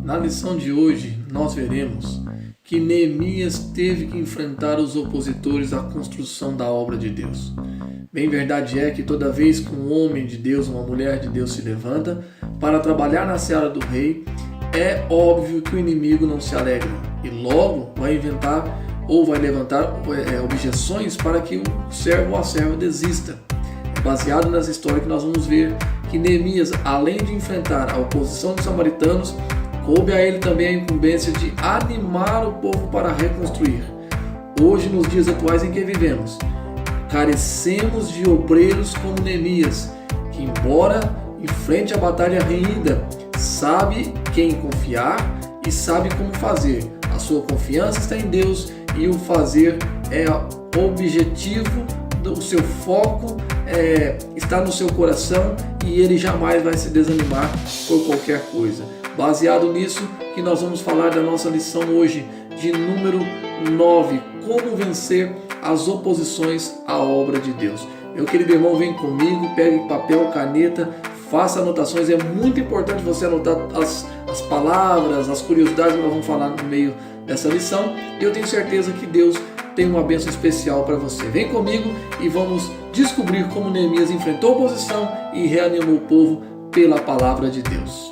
Na lição de hoje, nós veremos que Neemias teve que enfrentar os opositores à construção da obra de Deus. Bem, verdade é que toda vez que um homem de Deus, uma mulher de Deus se levanta para trabalhar na seara do rei, é óbvio que o inimigo não se alegra e logo vai inventar ou vai levantar objeções para que o servo ou a serva desista. É baseado nessa história que nós vamos ver que Neemias, além de enfrentar a oposição dos samaritanos, coube a ele também a incumbência de animar o povo para reconstruir. Hoje, nos dias atuais em que vivemos, carecemos de obreiros como Neemias, que embora enfrente a batalha renhida, sabe quem confiar e sabe como fazer. A sua confiança está em Deus e o fazer é objetivo, o seu foco está no seu coração e ele jamais vai se desanimar por qualquer coisa. Baseado nisso, que nós vamos falar da nossa lição hoje, de número 9, como vencer as oposições à obra de Deus. Meu querido irmão, vem comigo, pegue papel, caneta, faça anotações. É muito importante você anotar as palavras, as curiosidades que nós vamos falar no meio dessa lição. E eu tenho certeza que Deus tem uma bênção especial para você. Vem comigo e vamos descobrir como Neemias enfrentou a oposição e reanimou o povo pela palavra de Deus.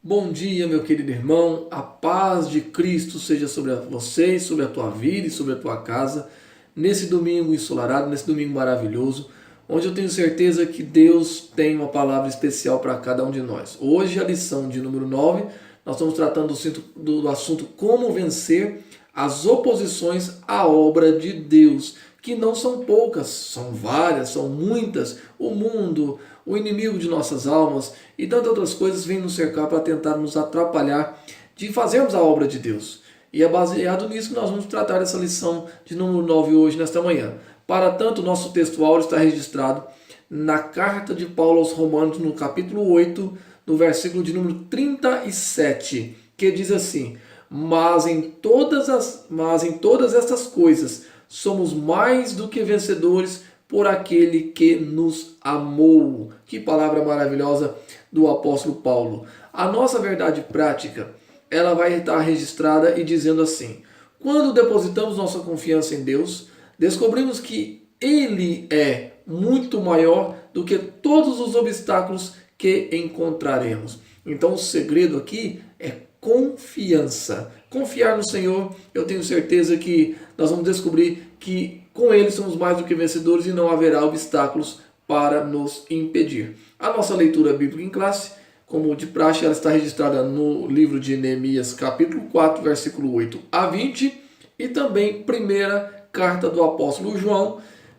Bom dia, meu querido irmão, a paz de Cristo seja sobre vocês, sobre a tua vida e sobre a tua casa, nesse domingo ensolarado, nesse domingo maravilhoso, onde eu tenho certeza que Deus tem uma palavra especial para cada um de nós. Hoje, a lição de número 9, nós estamos tratando do assunto como vencer as oposições à obra de Deus, que não são poucas, são várias, são muitas. O mundo, o inimigo de nossas almas e tantas outras coisas vêm nos cercar para tentar nos atrapalhar de fazermos a obra de Deus. E é baseado nisso que nós vamos tratar essa lição de número 9 hoje, nesta manhã. Para tanto, o nosso texto áureo está registrado na carta de Paulo aos Romanos, no capítulo 8, no versículo de número 37, que diz assim: Mas em todas estas coisas somos mais do que vencedores por aquele que nos amou. Que palavra maravilhosa do apóstolo Paulo. A nossa verdade prática, ela vai estar registrada e dizendo assim: quando depositamos nossa confiança em Deus, descobrimos que Ele é muito maior do que todos os obstáculos que encontraremos. Então o segredo aqui é confiança. Confiar no Senhor, eu tenho certeza que nós vamos descobrir que com Ele somos mais do que vencedores e não haverá obstáculos para nos impedir. A nossa leitura bíblica em classe, como de praxe, ela está registrada no livro de Neemias, capítulo 4, versículo 8 a 20, e também primeira carta do apóstolo João,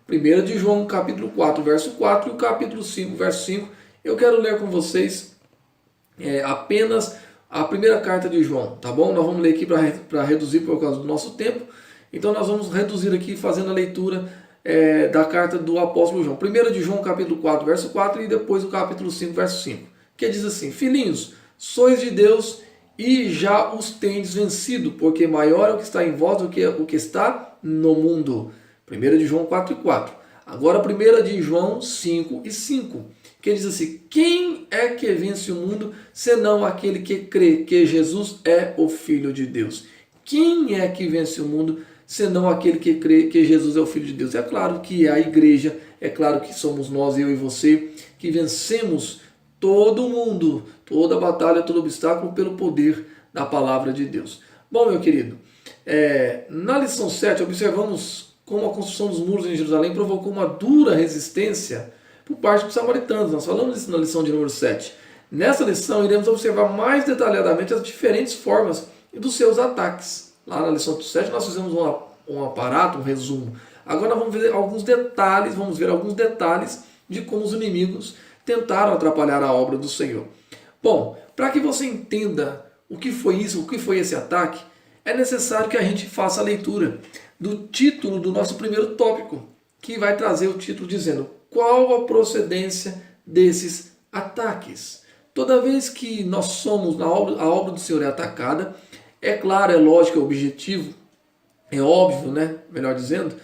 1 de João, capítulo 4, verso 4 e o capítulo 5, verso 5. Eu quero ler com vocês apenas a primeira carta de João, tá bom? Nós vamos ler aqui para reduzir por causa do nosso tempo. Então nós vamos reduzir aqui fazendo a leitura da carta do apóstolo João. 1 de João, capítulo 4, verso 4 e depois o capítulo 5, verso 5. Que diz assim: Filhinhos, sois de Deus e já os tendes vencido, porque maior é o que está em vós do que o que está no mundo. 1 de João 4 e 4. Agora 1 de João 5 e 5. Que diz assim: quem é que vence o mundo, senão aquele que crê que Jesus é o Filho de Deus? Quem é que vence o mundo, senão aquele que crê que Jesus é o Filho de Deus? É claro que é a igreja, é claro que somos nós, eu e você, que vencemos todo o mundo, toda a batalha, todo obstáculo pelo poder da palavra de Deus. Bom, meu querido, na lição 7 observamos como a construção dos muros em Jerusalém provocou uma dura resistência por parte dos samaritanos. Nós falamos isso na lição de número 7. Nessa lição iremos observar mais detalhadamente as diferentes formas dos seus ataques. Lá na lição 7 nós fizemos um aparato, um resumo. Agora nós vamos ver alguns detalhes de como os inimigos tentaram atrapalhar a obra do Senhor. Bom, para que você entenda o que foi isso, o que foi esse ataque, é necessário que a gente faça a leitura do título do nosso primeiro tópico, que vai trazer o título dizendo: qual a procedência desses ataques? Toda vez que nós somos, a obra do Senhor é atacada, é claro, é lógico, é objetivo, é óbvio, né? Melhor dizendo,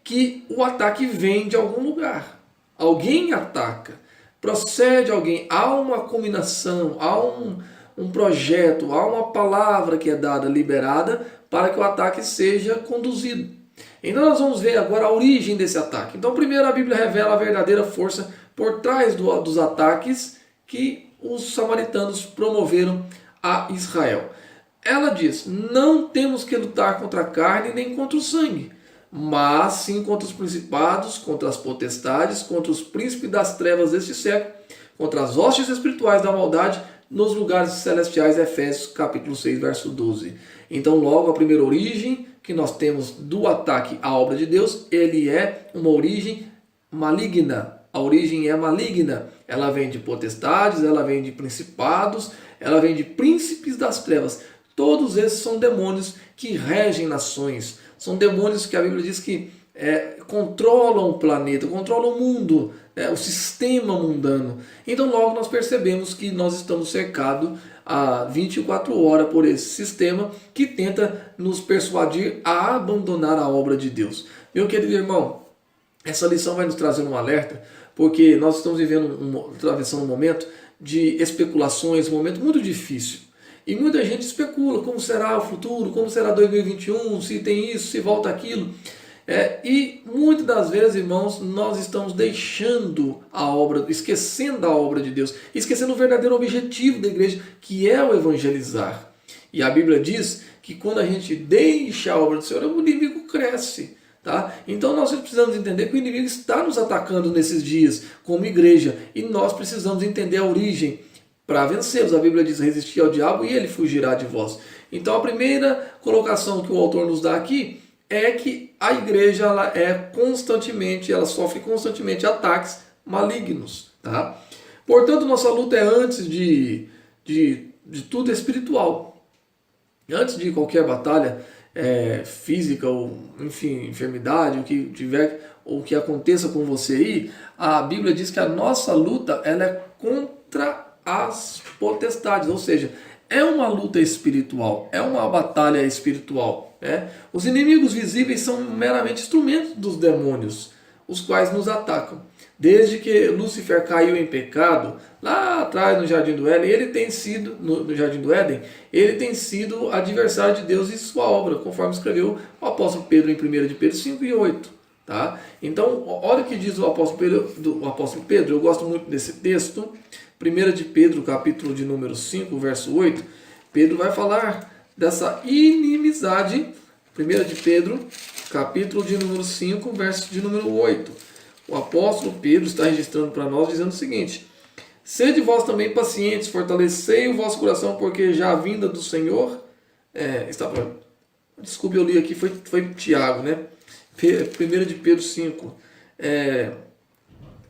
que o ataque vem de algum lugar. alguém ataca, procede alguém, há uma combinação, há um projeto, há uma palavra que é dada, liberada, para que o ataque seja conduzido. Então nós vamos ver agora a origem desse ataque. Então primeiro a Bíblia revela a verdadeira força por trás dos ataques que os samaritanos promoveram a Israel. Ela diz, não temos que lutar contra a carne nem contra o sangue, mas sim contra os principados, contra as potestades, contra os príncipes das trevas deste século, contra as hostes espirituais da maldade nos lugares celestiais, Efésios capítulo 6, verso 12. Então logo a primeira origem que nós temos do ataque à obra de Deus, ele é uma origem maligna. A origem é maligna. Ela vem de potestades, ela vem de principados, ela vem de príncipes das trevas. Todos esses são demônios que regem nações. São demônios que a Bíblia diz que controlam o planeta, controlam o mundo, o sistema mundano. Então logo nós percebemos que nós estamos cercados a 24 horas por esse sistema que tenta nos persuadir a abandonar a obra de Deus. Meu querido irmão, essa lição vai nos trazer um alerta, porque nós estamos atravessando um momento de especulações, um momento muito difícil. E muita gente especula como será o futuro, como será 2021, se tem isso, se volta aquilo. E muitas das vezes, irmãos, nós estamos deixando a obra, esquecendo a obra de Deus, esquecendo o verdadeiro objetivo da igreja, que é o evangelizar. E a Bíblia diz que quando a gente deixa a obra do Senhor, o inimigo cresce. Tá? Então nós precisamos entender que o inimigo está nos atacando nesses dias como igreja, e nós precisamos entender a origem para vencê-los. A Bíblia diz, resistir ao diabo e ele fugirá de vós. Então a primeira colocação que o autor nos dá aqui é que a igreja ela sofre constantemente ataques malignos. Tá? Portanto, nossa luta é antes de tudo espiritual. Antes de qualquer batalha física, ou enfim, enfermidade, o que tiver, ou que aconteça com você aí, a Bíblia diz que a nossa luta ela é contra as potestades, ou seja, é uma luta espiritual, é uma batalha espiritual. Os inimigos visíveis são meramente instrumentos dos demônios, os quais nos atacam. Desde que Lúcifer caiu em pecado, lá atrás no Jardim do Éden, ele tem sido, no Jardim do Éden, ele tem sido adversário de Deus e sua obra, conforme escreveu o apóstolo Pedro em 1 de Pedro 5 e 8. Tá? Então, olha o que diz o apóstolo Pedro, eu gosto muito desse texto, 1 de Pedro, capítulo de número 5, verso 8, Pedro vai falar dessa inimizade, 1 de Pedro, capítulo de número 5, verso de número 8. O apóstolo Pedro está registrando para nós dizendo o seguinte: sede vós também pacientes, fortalecei o vosso coração, porque já a vinda do Senhor desculpe, eu li aqui, foi Tiago, né? 1 de Pedro 5,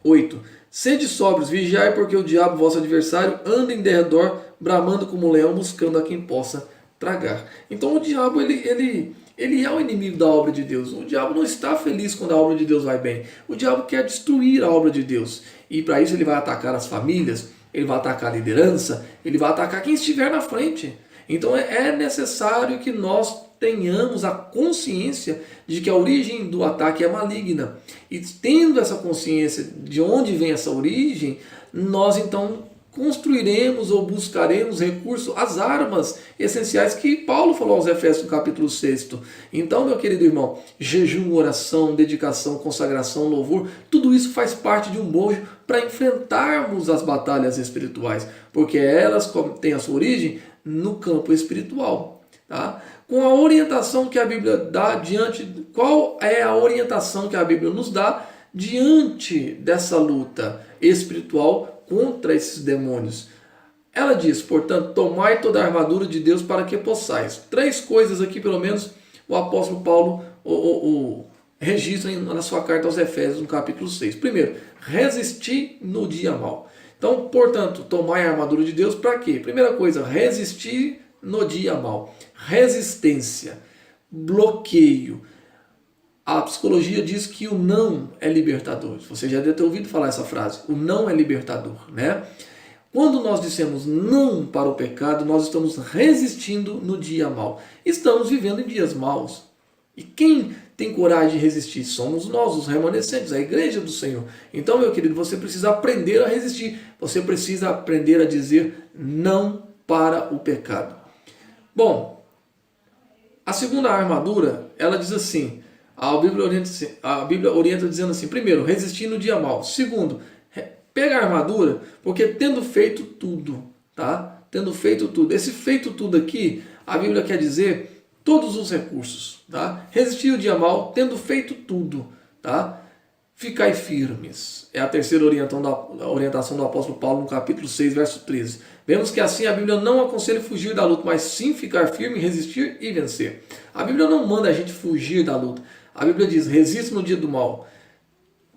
8. Sede sóbrios, vigiai, porque o diabo, vosso adversário, anda em derredor, bramando como um leão, buscando a quem possa tragar. Então o diabo, ele é o inimigo da obra de Deus. O diabo não está feliz quando a obra de Deus vai bem. O diabo quer destruir a obra de Deus. E para isso ele vai atacar as famílias, ele vai atacar a liderança, ele vai atacar quem estiver na frente. Então é necessário que nós tenhamos a consciência de que a origem do ataque é maligna. E tendo essa consciência de onde vem essa origem, nós então construiremos ou buscaremos recursos, as armas essenciais que Paulo falou aos Efésios no capítulo 6. Então, meu querido irmão, jejum, oração, dedicação, consagração, louvor, tudo isso faz parte de um bojo para enfrentarmos as batalhas espirituais, porque elas têm a sua origem no campo espiritual. Tá? Com a orientação que a Bíblia dá qual é a orientação que a Bíblia nos dá diante dessa luta espiritual contra esses demônios? Ela diz, portanto, tomai toda a armadura de Deus para que possais. 3 coisas aqui, pelo menos, o apóstolo Paulo registra na sua carta aos Efésios, no capítulo 6. Primeiro, resistir no dia mau. Então, portanto, tomai a armadura de Deus para quê? Primeira coisa, resistir no dia mau. Resistência, bloqueio. A psicologia diz que o não é libertador. Você já deve ter ouvido falar essa frase. O não é libertador, né? Quando nós dissemos não para o pecado, nós estamos resistindo no dia mau. Estamos vivendo em dias maus. E quem tem coragem de resistir? Somos nós, os remanescentes, a igreja do Senhor. Então, meu querido, você precisa aprender a resistir. Você precisa aprender a dizer não para o pecado. Bom, a segunda armadura, ela diz assim, a Bíblia orienta dizendo assim, primeiro, resistir no dia mau. Segundo, pega a armadura, porque tendo feito tudo, tá? Tendo feito tudo. Esse feito tudo aqui, a Bíblia quer dizer todos os recursos, tá? Resistir o dia mau, tendo feito tudo, tá? Ficai firmes. É a terceira orientação do apóstolo Paulo no capítulo 6, verso 13. Vemos que assim a Bíblia não aconselha fugir da luta, mas sim ficar firme, resistir e vencer. A Bíblia não manda a gente fugir da luta. A Bíblia diz, resista no dia do mal.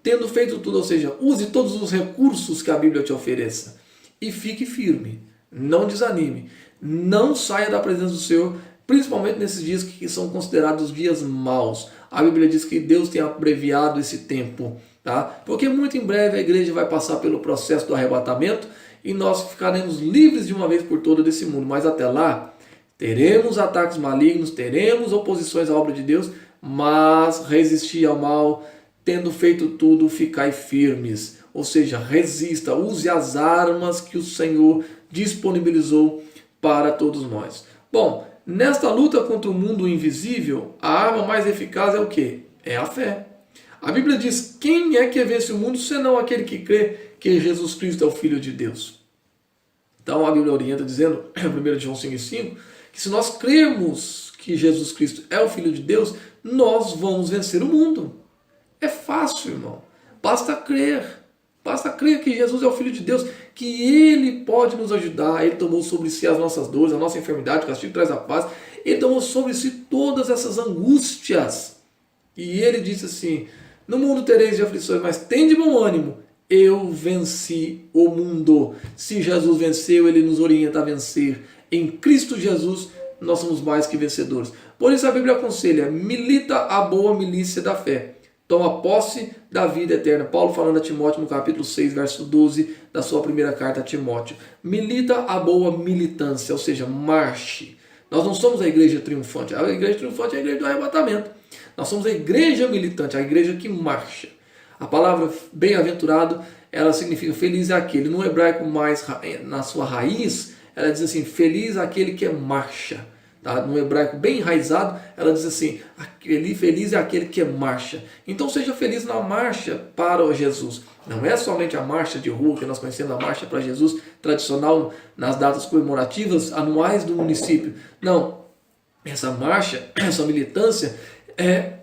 Tendo feito tudo, ou seja, use todos os recursos que a Bíblia te ofereça. E fique firme. Não desanime. Não saia da presença do Senhor, principalmente nesses dias que são considerados dias maus. A Bíblia diz que Deus tem abreviado esse tempo, tá? Porque muito em breve a igreja vai passar pelo processo do arrebatamento e nós ficaremos livres de uma vez por todas desse mundo. Mas até lá, teremos ataques malignos, teremos oposições à obra de Deus, mas resistir ao mal, tendo feito tudo, ficai firmes. Ou seja, resista, use as armas que o Senhor disponibilizou para todos nós. Bom, nesta luta contra o mundo invisível, a arma mais eficaz é o quê? É a fé. A Bíblia diz, quem é que vence o mundo, senão aquele que crê que Jesus Cristo é o Filho de Deus? Então a Bíblia orienta dizendo, 1 João 5,5, que se nós cremos que Jesus Cristo é o Filho de Deus, nós vamos vencer o mundo. É fácil, irmão. Basta crer. Basta crer que Jesus é o Filho de Deus, que Ele pode nos ajudar. Ele tomou sobre si as nossas dores, a nossa enfermidade, o castigo traz a paz. Ele tomou sobre si todas essas angústias. E Ele disse assim, no mundo tereis de aflições, mas tende bom ânimo. Eu venci o mundo. Se Jesus venceu, Ele nos orienta a vencer. Em Cristo Jesus, nós somos mais que vencedores. Por isso a Bíblia aconselha, milita a boa milícia da fé. Toma posse da vida eterna. Paulo falando a Timóteo no capítulo 6, verso 12 da sua primeira carta a Timóteo. Milita a boa militância, ou seja, marche. Nós não somos a igreja triunfante. A igreja triunfante é a igreja do arrebatamento. Nós somos a igreja militante, a igreja que marcha. A palavra bem-aventurado, ela significa feliz é aquele. No hebraico mais, na sua raiz, ela diz assim, feliz é aquele que marcha. Tá? No hebraico bem enraizado, ela diz assim, feliz é aquele que marcha. Então seja feliz na marcha para Jesus. Não é somente a marcha de rua, que nós conhecemos a marcha para Jesus, tradicional nas datas comemorativas anuais do município. Não, essa marcha, essa militância é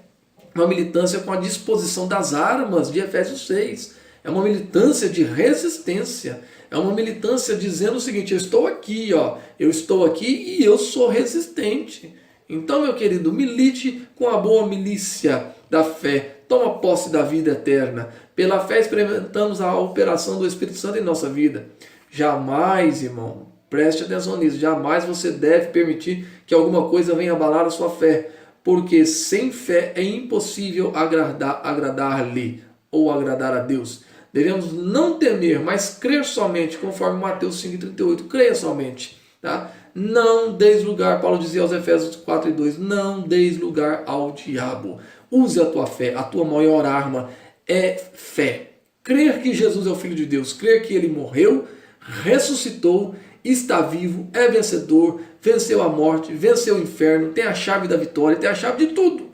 uma militância com a disposição das armas de Efésios 6. É uma militância de resistência. É uma militância dizendo o seguinte, eu estou aqui, ó, eu estou aqui e eu sou resistente. Então, meu querido, milite com a boa milícia da fé. Toma posse da vida eterna. Pela fé experimentamos a operação do Espírito Santo em nossa vida. Jamais, irmão, preste atenção nisso, jamais você deve permitir que alguma coisa venha abalar a sua fé. Porque sem fé é impossível agradar-lhe ou agradar a Deus. Devemos não temer, mas crer somente, conforme Mateus 5,38. Creia somente. Tá? Não deis lugar, Paulo dizia aos Efésios 4:2, não deis lugar ao diabo. Use a tua fé, a tua maior arma é fé. Crer que Jesus é o Filho de Deus, crer que Ele morreu, ressuscitou, está vivo, é vencedor, venceu a morte, venceu o inferno, tem a chave da vitória, tem a chave de tudo.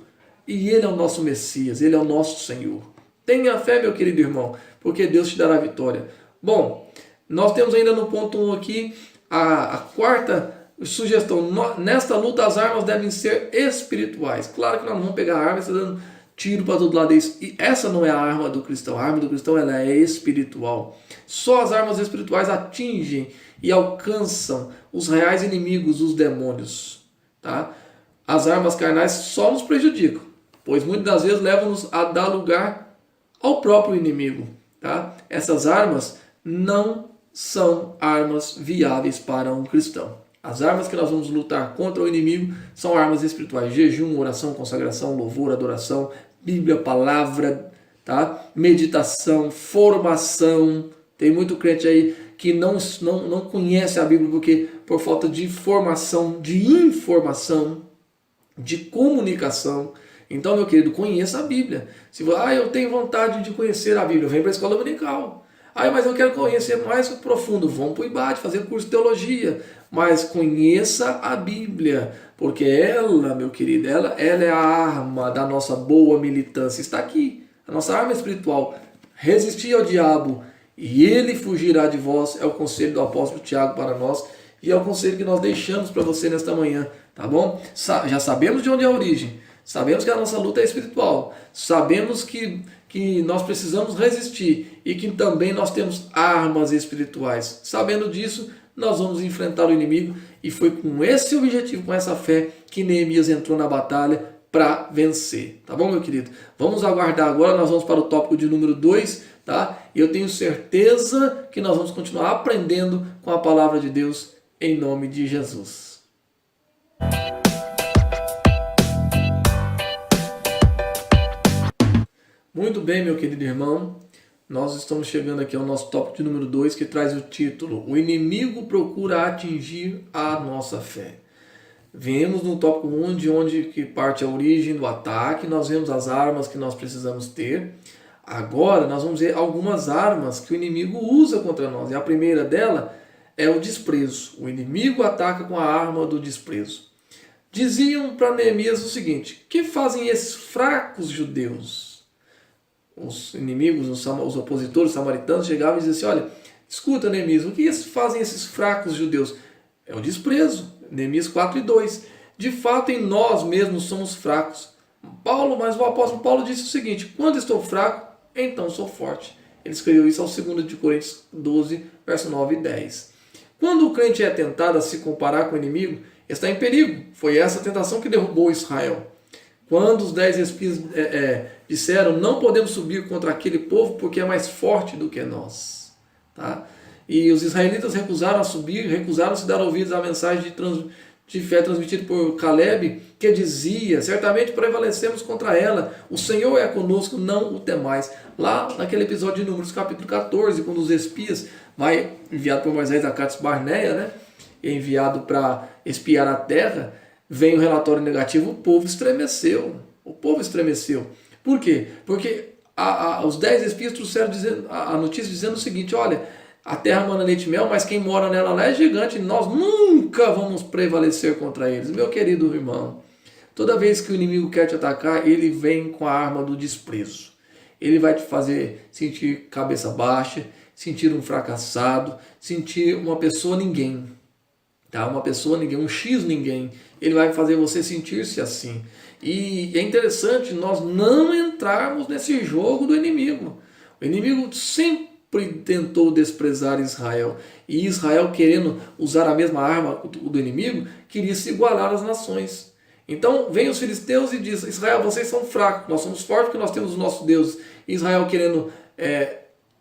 E Ele é o nosso Messias, Ele é o nosso Senhor. Tenha fé, meu querido irmão, porque Deus te dará a vitória. Bom, nós temos ainda no ponto 1 aqui a quarta sugestão. Nesta luta as armas devem ser espirituais. Claro que nós não vamos pegar a arma e estar dando tiro para todo lado. E essa não é a arma do cristão. A arma do cristão ela é espiritual. Só as armas espirituais atingem e alcançam os reais inimigos, os demônios. Tá? As armas carnais só nos prejudicam, pois muitas das vezes levam-nos a dar lugar ao próprio inimigo. Tá? Essas armas não são armas viáveis para um cristão. As armas que nós vamos lutar contra o inimigo são armas espirituais. Jejum, oração, consagração, louvor, adoração, Bíblia, palavra, tá? Meditação, formação. Tem muito crente aí que não conhece a Bíblia porque por falta de formação, de informação, de comunicação. Então, meu querido, conheça a Bíblia. Se eu tenho vontade de conhecer a Bíblia, vem para a escola dominical. Mas eu quero conhecer mais profundo, vamos para o IBAT, fazer curso de teologia. Mas conheça a Bíblia, porque ela, meu querido, ela é a arma da nossa boa militância. Está aqui, a nossa arma espiritual. Resistir ao diabo e ele fugirá de vós, é o conselho do apóstolo Tiago para nós, e é o conselho que nós deixamos para você nesta manhã, tá bom? Já sabemos de onde é a origem, sabemos que a nossa luta é espiritual, sabemos que nós precisamos resistir e que também nós temos armas espirituais. Sabendo disso, nós vamos enfrentar o inimigo, e foi com esse objetivo, com essa fé, que Neemias entrou na batalha para vencer. Tá bom, meu querido? Vamos aguardar agora, nós vamos para o tópico de número 2, tá? E eu tenho certeza que nós vamos continuar aprendendo com a palavra de Deus em nome de Jesus. Muito bem, meu querido irmão. Nós estamos chegando aqui ao nosso tópico de número 2, que traz o título: O inimigo procura atingir a nossa fé. Vemos no tópico 1 de onde que parte a origem do ataque, nós vemos as armas que nós precisamos ter. Agora nós vamos ver algumas armas que o inimigo usa contra nós. E a primeira dela é o desprezo. O inimigo ataca com a arma do desprezo. Diziam para Neemias o seguinte: que fazem esses fracos judeus? Os inimigos, os opositores, os samaritanos chegavam e diziam assim: olha, escuta, Neemias, o que fazem esses fracos judeus? É o desprezo. Neemias 4:2. De fato, em nós mesmos somos fracos. Mas o apóstolo Paulo disse o seguinte: quando estou fraco, então sou forte. Ele escreveu isso ao 2 de Coríntios 12, verso 9 e 10. Quando o crente é tentado a se comparar com o inimigo, está em perigo. Foi essa tentação que derrubou Israel. Quando os 10 espias disseram: não podemos subir contra aquele povo porque é mais forte do que nós. Tá? E os israelitas recusaram a subir, recusaram se dar ouvidos à mensagem de fé transmitida por Caleb, que dizia: certamente prevalecemos contra ela, o Senhor é conosco, não o temais. Lá naquele episódio de Números capítulo 14, quando os espias, enviado por Moisés a Cades Barneia, né, enviado para espiar a terra, vem o relatório negativo, o povo estremeceu. O povo estremeceu. Por quê? Porque os 10 espias trouxeram a notícia dizendo o seguinte: olha, a terra mana leite e mel, mas quem mora nela lá é gigante, e nós nunca vamos prevalecer contra eles. Meu querido irmão, toda vez que o inimigo quer te atacar, ele vem com a arma do desprezo. Ele vai te fazer sentir cabeça baixa, sentir um fracassado, sentir uma pessoa ninguém. Tá? Uma pessoa ninguém, um X ninguém. Ele vai fazer você sentir-se assim. E é interessante nós não entrarmos nesse jogo do inimigo. O inimigo sempre tentou desprezar Israel, e Israel, querendo usar a mesma arma do inimigo, queria se igualar às nações. Então vem os filisteus e diz: Israel, vocês são fracos, nós somos fortes porque nós temos os nossos deuses. Israel querendo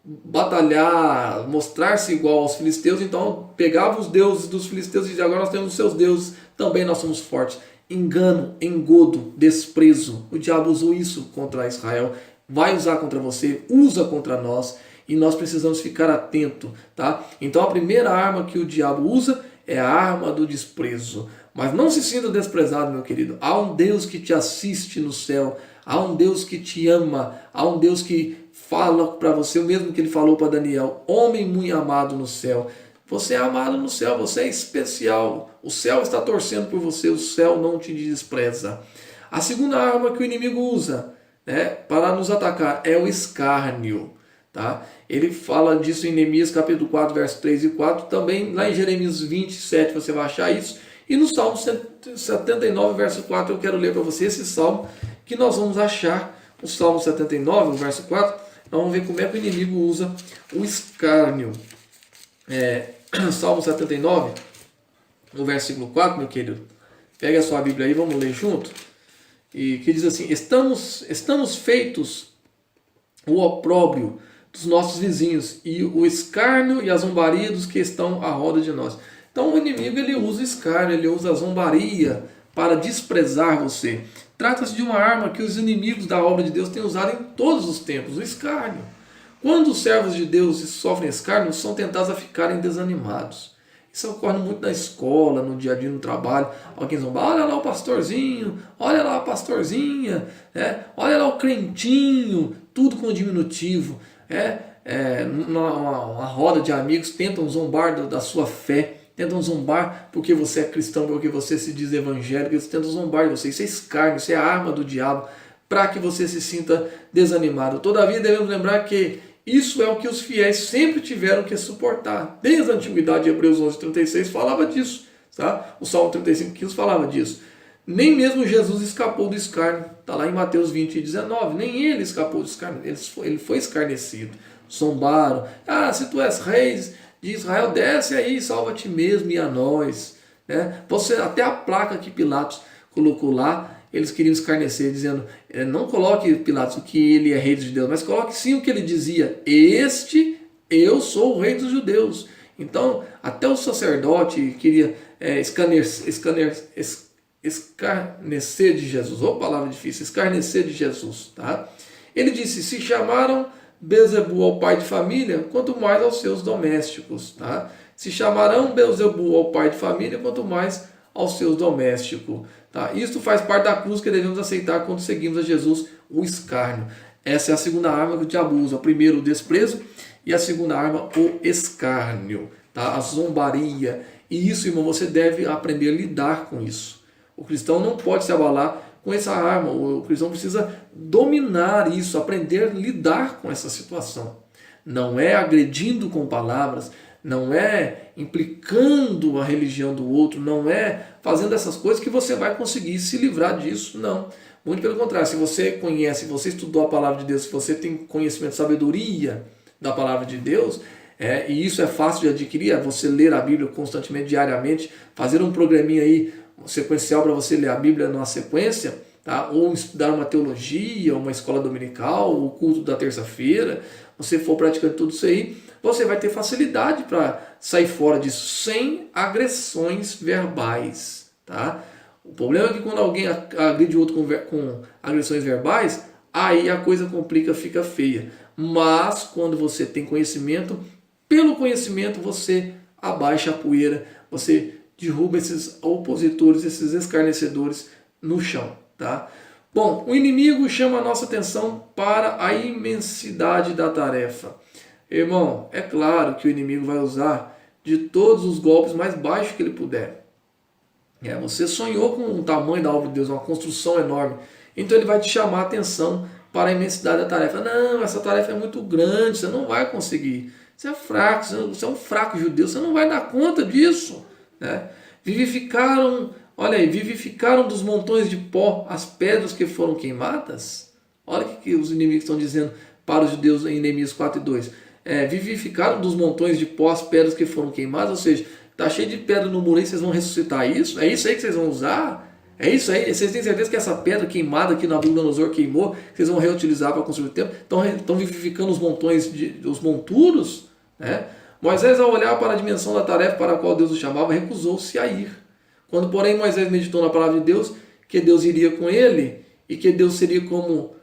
batalhar, mostrar-se igual aos filisteus, então pegava os deuses dos filisteus e dizia: agora nós temos os seus deuses, também nós somos fortes. Engano, engodo, desprezo. O diabo usou isso contra Israel, vai usar contra você, usa contra nós. E nós precisamos ficar atento, tá? Então a primeira arma que o diabo usa é a arma do desprezo. Mas não se sinta desprezado, meu querido. Há um Deus que te assiste no céu. Há um Deus que te ama. Há um Deus que fala para você, o mesmo que ele falou para Daniel: homem muito amado no céu. Você é amado no céu, você é especial. O céu está torcendo por você, o céu não te despreza. A segunda arma que o inimigo usa, né, para nos atacar é o escárnio. Tá? Ele fala disso em Neemias capítulo 4, versos 3 e 4, também lá em Jeremias 27 você vai achar isso, e no Salmo 79, verso 4, eu quero ler para você esse salmo que nós vamos achar, o Salmo 79, o verso 4, nós vamos ver como é que o inimigo usa o escárnio. Salmo 79, no versículo 4, meu querido, pega a sua Bíblia aí, vamos ler junto, e que diz assim: estamos feitos o opróbrio dos nossos vizinhos, e o escárnio e a zombaria dos que estão à roda de nós. Então o inimigo, ele usa o escárnio, ele usa a zombaria para desprezar você. Trata-se de uma arma que os inimigos da obra de Deus têm usado em todos os tempos, o escárnio. Quando os servos de Deus sofrem escárnio, são tentados a ficarem desanimados. Isso ocorre muito na escola, no dia a dia, no trabalho. Alguém zomba, olha lá o pastorzinho, olha lá a pastorzinha, olha lá o crentinho, tudo com diminutivo. Uma roda de amigos tentam zombar da sua fé, tentam zombar porque você é cristão, porque você se diz evangélico, eles tentam zombar de você. Isso é escárnio, isso é a arma do diabo para que você se sinta desanimado. Todavia, devemos lembrar que isso é o que os fiéis sempre tiveram que suportar. Desde a antiguidade, Hebreus 11:36 falava disso. Tá? O Salmo 35:15 falava disso. Nem mesmo Jesus escapou do escárnio. Está lá em Mateus 20:19. Nem ele escapou do escárnio. Ele foi escarnecido. Zombaram. Se tu és rei de Israel, desce aí, salva a ti mesmo e a nós. Até a placa que Pilatos colocou lá, eles queriam escarnecer, dizendo, não coloque, Pilatos, que ele é rei dos judeus, mas coloque sim o que ele dizia, eu sou o rei dos judeus. Então, até o sacerdote queria escarnecer de Jesus, palavra difícil, escarnecer de Jesus. Tá? Ele disse, se chamaram Beelzebul ao pai de família, quanto mais aos seus domésticos. Tá? Se chamarão Beelzebul ao pai de família, quanto mais aos seus domésticos. Tá? Isto faz parte da cruz que devemos aceitar quando seguimos a Jesus, o escárnio. Essa é a segunda arma que o diabo usa. A primeira, o desprezo, e a segunda arma, o escárnio, tá? A zombaria. E isso, irmão, você deve aprender a lidar com isso. O cristão não pode se abalar com essa arma. O cristão precisa dominar isso, aprender a lidar com essa situação. Não é agredindo com palavras, não é implicando a religião do outro, não é fazendo essas coisas que você vai conseguir se livrar disso, não. Muito pelo contrário, se você conhece, se você estudou a palavra de Deus, se você tem conhecimento, sabedoria da palavra de Deus, e isso é fácil de adquirir, é você ler a Bíblia constantemente, diariamente, fazer um programinha aí, sequencial para você ler a Bíblia numa sequência, tá? Ou estudar uma teologia, uma escola dominical, o culto da terça-feira, você for praticando tudo isso aí, você vai ter facilidade para sair fora disso sem agressões verbais. Tá? O problema é que quando alguém agride o outro com agressões verbais, aí a coisa complica, fica feia. Mas quando você tem conhecimento, pelo conhecimento você abaixa a poeira, você derruba esses opositores, esses escarnecedores no chão. Tá? Bom, o inimigo chama a nossa atenção para a imensidade da tarefa. Irmão, é claro que o inimigo vai usar de todos os golpes mais baixos que ele puder. Você sonhou com o tamanho da obra de Deus, uma construção enorme. Então ele vai te chamar a atenção para a imensidade da tarefa. Não, essa tarefa é muito grande, você não vai conseguir. Você é fraco, você é um fraco judeu, você não vai dar conta disso. Vivificaram dos montões de pó as pedras que foram queimadas. Olha o que os inimigos estão dizendo para os judeus em Neemias 4:2. Vivificaram dos montões de pó as pedras que foram queimadas, ou seja, está cheio de pedra no muro aí, vocês vão ressuscitar isso? É isso aí que vocês vão usar? É isso aí? Vocês têm certeza que essa pedra queimada que Nabucodonosor queimou, que vocês vão reutilizar para construir o templo? Estão vivificando os montões, os monturos? Moisés, ao olhar para a dimensão da tarefa para a qual Deus o chamava, recusou-se a ir. Quando, porém, Moisés meditou na palavra de Deus, que Deus iria com ele e que Deus seria como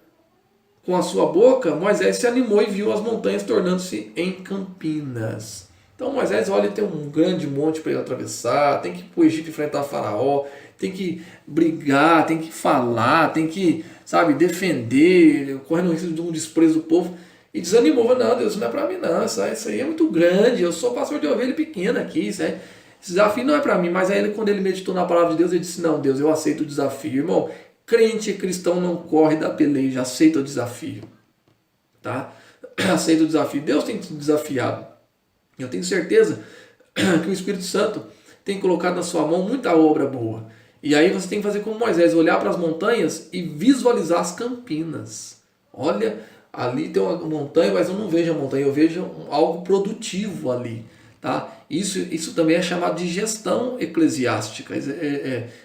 com a sua boca, Moisés se animou e viu as montanhas tornando-se em campinas. Então Moisés olha, tem um grande monte para ele atravessar, tem que ir para o Egito enfrentar Faraó, tem que brigar, tem que falar, tem que, defender, correndo o risco de um desprezo do povo. E desanimou, não, Deus, não é para mim não, isso aí é muito grande, eu sou pastor de ovelha pequena aqui, esse desafio não é para mim. Mas aí quando ele meditou na palavra de Deus, ele disse, não, Deus, eu aceito o desafio. Irmão, crente cristão não corre da peleja, aceita o desafio. Tá? Aceita o desafio. Deus tem te desafiado. Eu tenho certeza que o Espírito Santo tem colocado na sua mão muita obra boa. E aí você tem que fazer como Moisés, olhar para as montanhas e visualizar as campinas. Olha, ali tem uma montanha, mas eu não vejo a montanha, eu vejo algo produtivo ali. Tá? Isso também é chamado de gestão eclesiástica,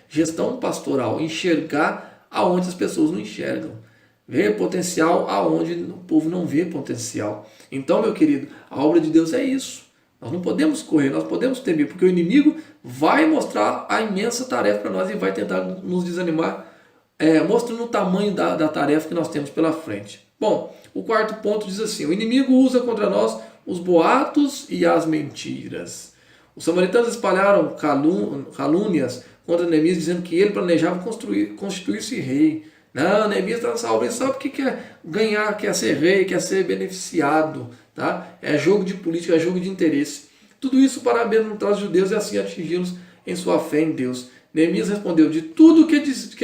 gestão pastoral, enxergar aonde as pessoas não enxergam, ver potencial aonde o povo não vê potencial. Então, meu querido, a obra de Deus é isso. Nós não podemos correr, nós podemos temer, porque o inimigo vai mostrar a imensa tarefa para nós e vai tentar nos desanimar, mostrando o tamanho da tarefa que nós temos pela frente. Bom, o quarto ponto diz assim, o inimigo usa contra nós os boatos e as mentiras. Os samaritanos espalharam calúnias contra Neemias, dizendo que ele planejava constituir-se rei. Não, Neemias está nessa obra só porque quer ganhar, quer ser rei, quer ser beneficiado. Tá? É jogo de política, é jogo de interesse. Tudo isso para amedrontar os judeus e assim atingi-los em sua fé em Deus. Neemias respondeu: de tudo que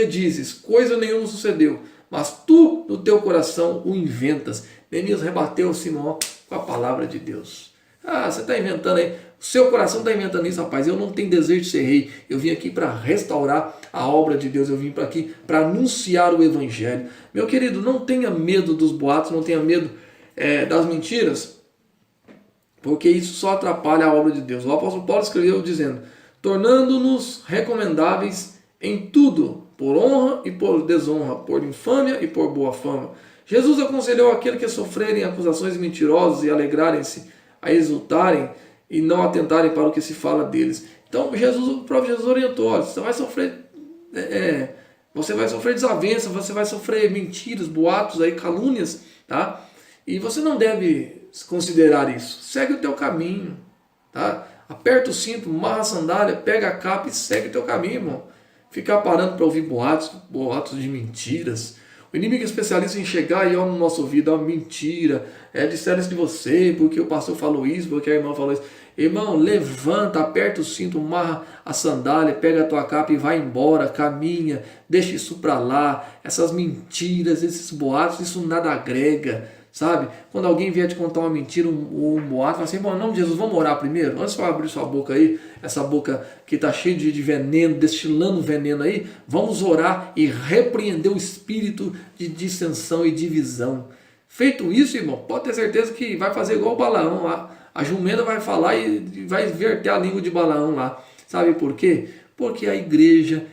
dizes, coisa nenhuma sucedeu, mas tu no teu coração o inventas. Neemias rebateu Simão com a palavra de Deus. Ah, você está inventando aí. O seu coração está inventando isso, rapaz. Eu não tenho desejo de ser rei. Eu vim aqui para restaurar a obra de Deus. Eu vim para aqui para anunciar o evangelho. Meu querido, não tenha medo dos boatos, não tenha medo das mentiras, porque isso só atrapalha a obra de Deus. O apóstolo Paulo escreveu dizendo: tornando-nos recomendáveis em tudo, por honra e por desonra, por infâmia e por boa fama. Jesus aconselhou aqueles que sofrerem acusações mentirosas e alegrarem-se, a exultarem e não atentarem para o que se fala deles. Então o próprio Jesus orientou: olha, você vai sofrer desavença, você vai sofrer mentiras, boatos, aí, calúnias, tá? E você não deve considerar isso. Segue o teu caminho, tá? Aperta o cinto, marra a sandália, pega a capa e segue o teu caminho, irmão. Ficar parando para ouvir boatos de mentiras. O inimigo é especialista em chegar e no nosso ouvido: mentira, disseram isso de você, porque o pastor falou isso, porque a irmã falou isso. Irmão, levanta, aperta o cinto, marra a sandália, pega a tua capa e vai embora, caminha, deixa isso para lá. Essas mentiras, esses boatos, isso nada agrega, sabe? Quando alguém vier te contar uma mentira, um boato, fala assim: bom, em nome de Jesus, vamos orar primeiro? Antes de abrir sua boca aí, essa boca que está cheia de veneno, destilando veneno aí, vamos orar e repreender o espírito de dissensão e divisão. Feito isso, irmão, pode ter certeza que vai fazer igual o Balaão lá. A jumenta vai falar e vai verter a língua de Balaão lá. Sabe por quê? Porque a igreja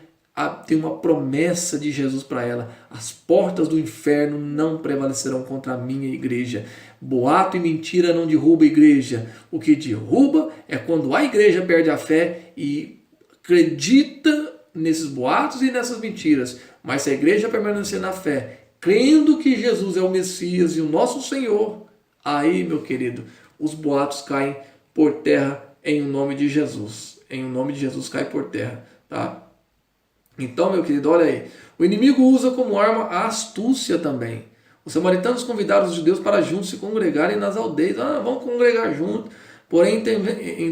tem uma promessa de Jesus para ela: as portas do inferno não prevalecerão contra a minha igreja. Boato e mentira não derruba a igreja. O que derruba é quando a igreja perde a fé e acredita nesses boatos e nessas mentiras. Mas se a igreja permanecer na fé, crendo que Jesus é o Messias e o nosso Senhor, aí, meu querido, os boatos caem por terra em nome de Jesus. Em nome de Jesus cai por terra, tá? Então, meu querido, olha aí. O inimigo usa como arma a astúcia também. Os samaritanos convidaram os judeus para juntos se congregarem nas aldeias. Vamos congregar juntos. Porém,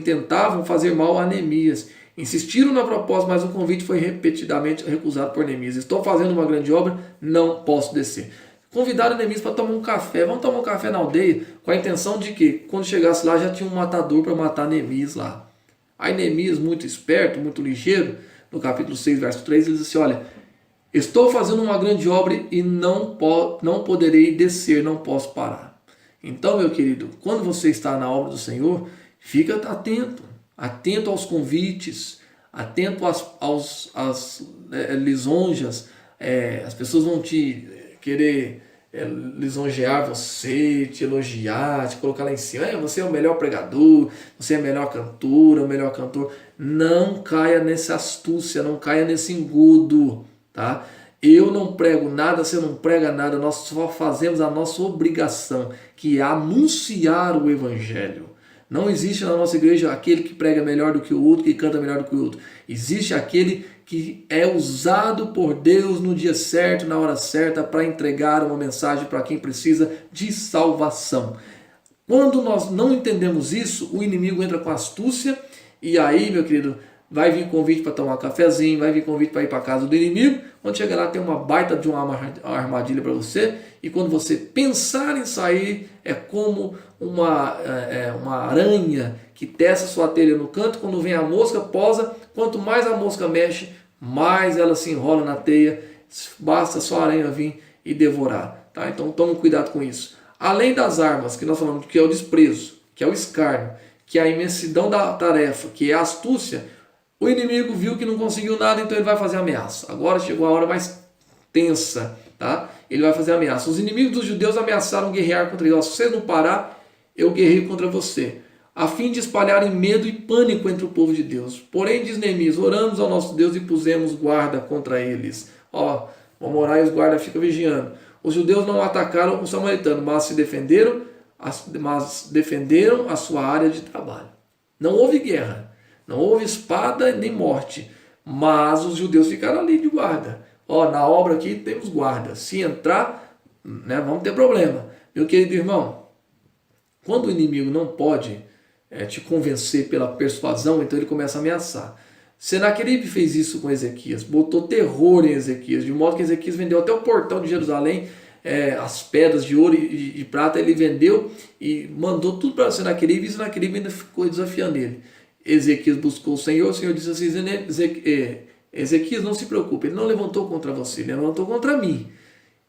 tentavam fazer mal a Neemias. Insistiram na proposta, mas o convite foi repetidamente recusado por Neemias. Estou fazendo uma grande obra, não posso descer. Convidaram Neemias para tomar um café. Vamos tomar um café na aldeia, com a intenção de que, quando chegasse lá, já tinha um matador para matar Neemias lá. Aí Neemias, muito esperto, muito ligeiro, no capítulo 6, verso 3, ele diz assim: olha, estou fazendo uma grande obra e não poderei descer, não posso parar. Então, meu querido, quando você está na obra do Senhor, fica atento. Atento aos convites, atento às lisonjas. As pessoas vão te querer lisonjear você, te elogiar, te colocar lá em cima. Você é o melhor pregador, você é a melhor cantora, o melhor cantor. Não caia nessa astúcia, não caia nesse engodo, tá? Eu não prego nada, você não prega nada, nós só fazemos a nossa obrigação, que é anunciar o evangelho. Não existe na nossa igreja aquele que prega melhor do que o outro, que canta melhor do que o outro. Existe aquele que é usado por Deus no dia certo, na hora certa, para entregar uma mensagem para quem precisa de salvação. Quando nós não entendemos isso, o inimigo entra com astúcia, e aí, meu querido, vai vir convite para tomar um cafezinho, vai vir convite para ir para a casa do inimigo. Quando chegar lá, tem uma baita de uma armadilha para você, e quando você pensar em sair, é como uma aranha que tece sua telha no canto. Quando vem a mosca, posa. Quanto mais a mosca mexe, mais ela se enrola na teia. Basta só a aranha vir e devorar, tá? Então tome cuidado com isso. Além das armas que nós falamos, que é o desprezo, que é o escárnio, que é a imensidão da tarefa, que é a astúcia, o inimigo viu que não conseguiu nada, então ele vai fazer ameaça. Agora chegou a hora mais tensa, tá? Ele vai fazer ameaça. Os inimigos dos judeus ameaçaram guerrear contra ele. Se você não parar, eu guerreio contra você, a fim de espalharem medo e pânico entre o povo de Deus. Porém, diz Neemias, oramos ao nosso Deus e pusemos guarda contra eles. Vamos orar e os guardas ficam vigiando. Os judeus não atacaram os samaritanos, mas defenderam a sua área de trabalho. Não houve guerra. Não houve espada nem morte, mas os judeus ficaram ali de guarda. Ó, na obra aqui temos guarda. Se entrar, né, vamos ter problema. Meu querido irmão, quando o inimigo não pode te convencer pela persuasão, então ele começa a ameaçar. Senaqueribe fez isso com Ezequias, botou terror em Ezequias, de modo que Ezequias vendeu até o portão de Jerusalém, as pedras de ouro e de prata, ele vendeu e mandou tudo para Senaqueribe, e Senaqueribe ainda ficou desafiando ele. Ezequias buscou o Senhor disse assim, Ezequias, não se preocupe, ele não levantou contra você, ele levantou contra mim.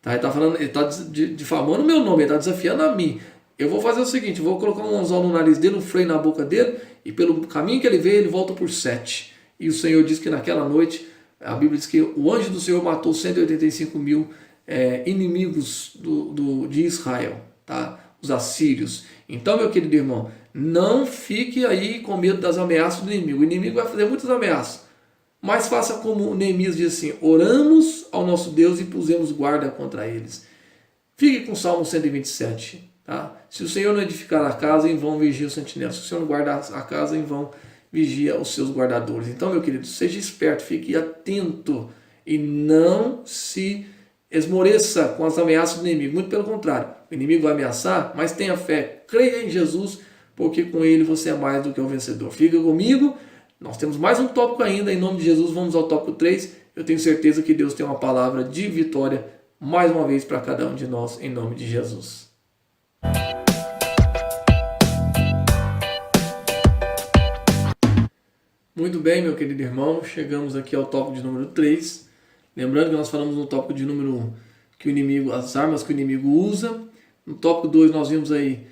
Tá? Ele está falando, ele está difamando o meu nome, ele está desafiando a mim. Eu vou fazer o seguinte, vou colocar um anzol no nariz dele, um freio na boca dele, e pelo caminho que ele veio, ele volta por 7. E o Senhor diz que naquela noite, a Bíblia diz que o anjo do Senhor matou 185 mil inimigos de Israel, tá? Os assírios. Então, meu querido irmão, não fique aí com medo das ameaças do inimigo. O inimigo vai fazer muitas ameaças. Mas faça como Neemias diz assim, oramos ao nosso Deus e pusemos guarda contra eles. Fique com o Salmo 127. Tá? Se o Senhor não edificar a casa, em vão vigia o sentinela. Se o Senhor não guardar a casa, em vão vigia os seus guardadores. Então, meu querido, seja esperto, fique atento e não se esmoreça com as ameaças do inimigo. Muito pelo contrário, o inimigo vai ameaçar, mas tenha fé, creia em Jesus, porque com ele você é mais do que um vencedor. Fica comigo, nós temos mais um tópico ainda, em nome de Jesus, vamos ao tópico 3. Eu tenho certeza que Deus tem uma palavra de vitória, mais uma vez, para cada um de nós, em nome de Jesus. Muito bem, meu querido irmão, chegamos aqui ao tópico de número 3. Lembrando que nós falamos no tópico de número 1 que o inimigo, as armas que o inimigo usa. No tópico 2 nós vimos aí,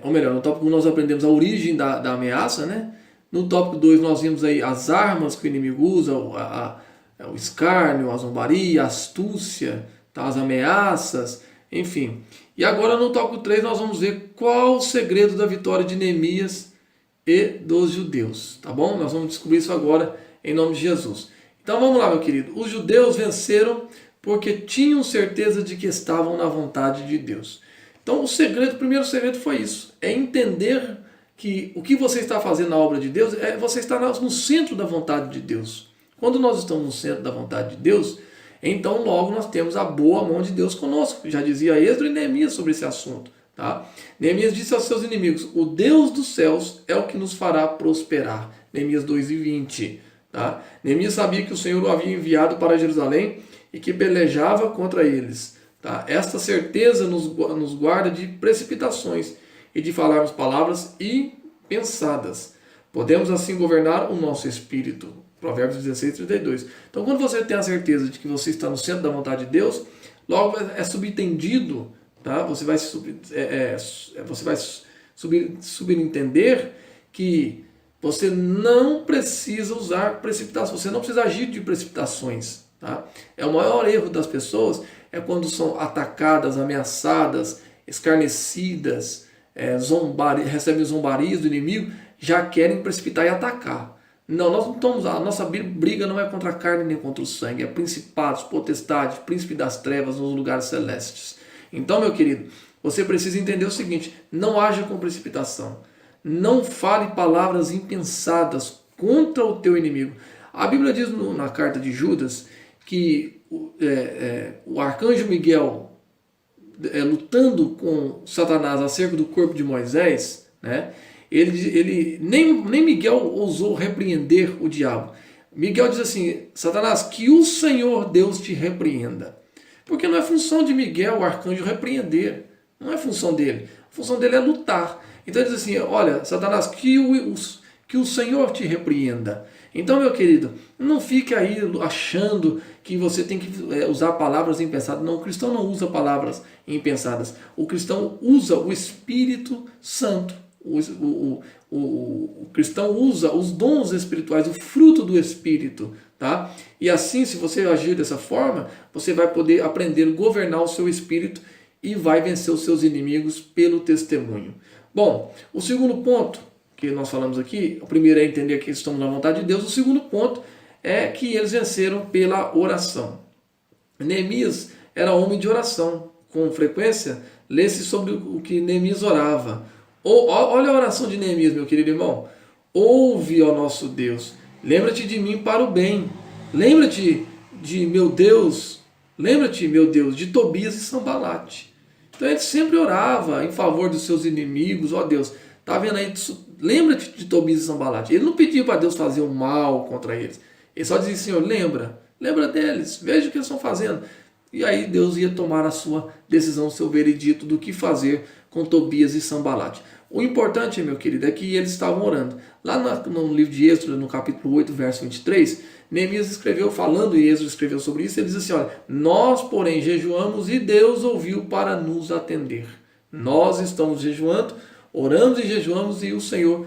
ou melhor, no tópico 1 nós aprendemos a origem da ameaça, né? No tópico 2 nós vimos aí as armas que o inimigo usa, o escárnio, a zombaria, a astúcia, tá? As ameaças, enfim. E agora no tópico 3 nós vamos ver qual o segredo da vitória de Neemias e dos judeus, tá bom? Nós vamos descobrir isso agora em nome de Jesus. Então vamos lá, meu querido. Os judeus venceram porque tinham certeza de que estavam na vontade de Deus. Então o primeiro segredo foi isso, é entender que o que você está fazendo na obra de Deus você está no centro da vontade de Deus. Quando nós estamos no centro da vontade de Deus, então logo nós temos a boa mão de Deus conosco. Já dizia Esdras e Neemias sobre esse assunto. Tá? Neemias disse aos seus inimigos, o Deus dos céus é o que nos fará prosperar. Neemias 2:20. Tá? Neemias sabia que o Senhor o havia enviado para Jerusalém e que pelejava contra eles. Tá? Esta certeza nos guarda de precipitações e de falarmos palavras impensadas. Podemos assim governar o nosso espírito. Provérbios 16:32. Então quando você tem a certeza de que você está no centro da vontade de Deus, logo é subentendido, tá? Você vai subentender que você não precisa usar precipitações, você não precisa agir de precipitações. Tá? O maior erro das pessoas é quando são atacadas, ameaçadas, escarnecidas, recebem zombarias do inimigo, já querem precipitar e atacar. Não, nós não estamos, a nossa briga não é contra a carne nem contra o sangue, é principados, potestades, príncipe das trevas nos lugares celestes. Então, meu querido, você precisa entender o seguinte, não haja com precipitação, não fale palavras impensadas contra o teu inimigo. A Bíblia diz na carta de Judas que o arcanjo Miguel, lutando com Satanás acerca do corpo de Moisés, né, nem Miguel ousou repreender o diabo. Miguel diz assim, Satanás, que o Senhor Deus te repreenda. Porque não é função de Miguel, o arcanjo, repreender. Não é função dele. A função dele é lutar. Então ele diz assim, olha, Satanás, que o Senhor te repreenda. Então, meu querido, não fique aí achando que você tem que usar palavras impensadas. Não, o cristão não usa palavras impensadas. O cristão usa o Espírito Santo. O cristão usa os dons espirituais, o fruto do Espírito. Tá? E assim, se você agir dessa forma, você vai poder aprender a governar o seu espírito e vai vencer os seus inimigos pelo testemunho. Bom, o segundo ponto que nós falamos aqui, o primeiro é entender que estamos na vontade de Deus, o segundo ponto é que eles venceram pela oração. Neemias era homem de oração, com frequência, lê-se sobre o que Neemias orava. Olha a oração de Neemias, meu querido irmão. Ouve, ó nosso Deus. Lembra-te de mim para o bem. Lembra-te de meu Deus. Lembra-te, meu Deus, de Tobias e Sambalate. Então ele sempre orava em favor dos seus inimigos. Ó Deus, tá vendo aí? Lembra-te de Tobias e Sambalate. Ele não pedia para Deus fazer o mal contra eles. Ele só dizia, Senhor, lembra deles, veja o que eles estão fazendo. E aí Deus ia tomar a sua decisão, o seu veredito do que fazer com Tobias e Sambalate. O importante, meu querido, é que eles estavam orando. Lá no livro de Êxodo, no capítulo 8, verso 23, Neemias escreveu, falando, e Êxodo escreveu sobre isso, ele diz assim, olha, nós, porém, jejuamos e Deus ouviu para nos atender. Nós estamos jejuando, oramos e jejuamos e o Senhor